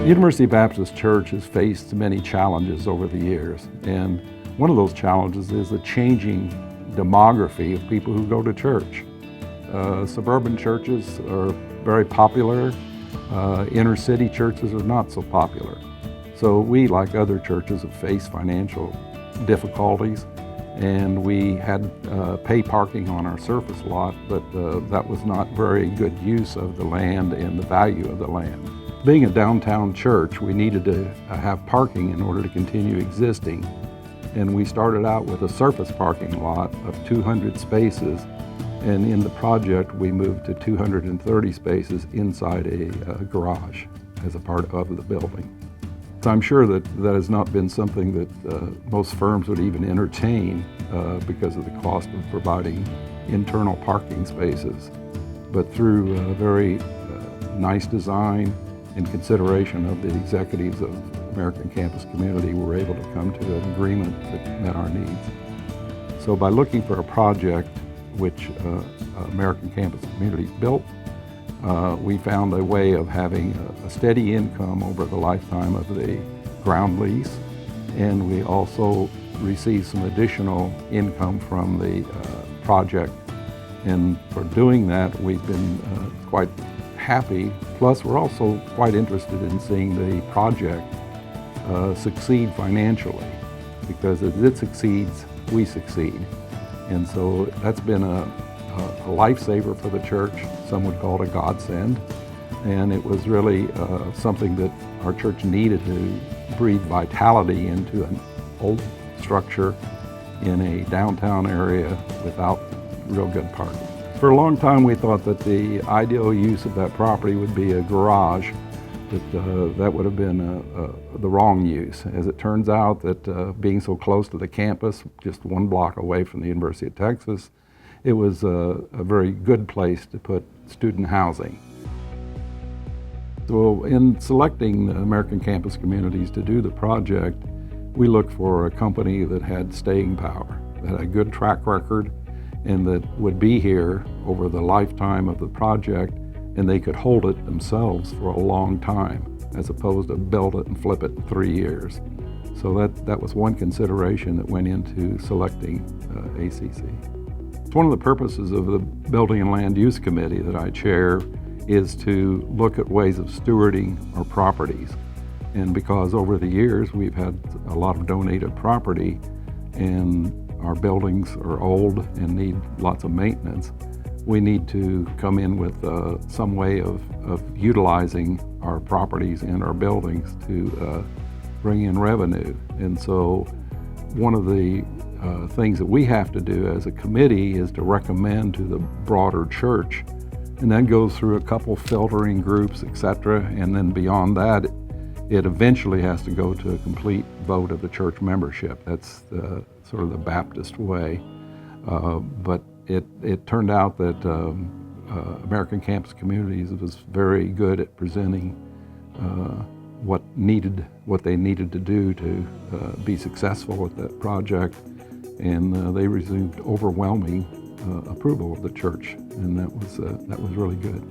University Baptist Church has faced many challenges over the years, and one of those challenges is the changing demography of people who go to church. Suburban churches are very popular, inner city churches are not so popular. So we, like other churches, have faced financial difficulties, and we had pay parking on our surface lot, but that was not very good use of the land and the value of the land. Being a downtown church, we needed to have parking in order to continue existing. And we started out with a surface parking lot of 200 spaces. And in the project, we moved to 230 spaces inside a garage as a part of the building. So I'm sure that that has not been something that most firms would even entertain because of the cost of providing internal parking spaces. But through a very nice design and consideration of the executives of American Campus Community, we were able to come to an agreement that met our needs. So by looking for a project which American Campus Community built, we found a way of having a steady income over the lifetime of the ground lease, and we also received some additional income from the project. And for doing that, we've been quite happy. Plus, we're also quite interested in seeing the project succeed financially, because if it succeeds, we succeed. And so that's been a lifesaver for the church. Some would call it a godsend. And it was really something that our church needed to breathe vitality into an old structure in a downtown area without real good parking. For a long time, we thought that the ideal use of that property would be a garage, but that would have been the wrong use. As it turns out, that being so close to the campus, just 1 block away from the University of Texas, it was a very good place to put student housing. So in selecting the American Campus Communities to do the project, we looked for a company that had staying power, that had a good track record, and that would be here over the lifetime of the project, and they could hold it themselves for a long time, as opposed to build it and flip it in 3 years. So that was one consideration that went into selecting ACC. One of the purposes of the Building and Land Use Committee that I chair is to look at ways of stewarding our properties. And because over the years we've had a lot of donated property, and our buildings are old and need lots of maintenance, we need to come in with some way of utilizing our properties and our buildings to bring in revenue. And so one of the things that we have to do as a committee is to recommend to the broader church, and then goes through a couple filtering groups, etc. And then beyond that, it eventually has to go to a complete vote of the church membership. That's sort of the Baptist way. But it turned out that American Campus Communities was very good at presenting what they needed to do to be successful with that project, and they received overwhelming approval of the church, and that was really good.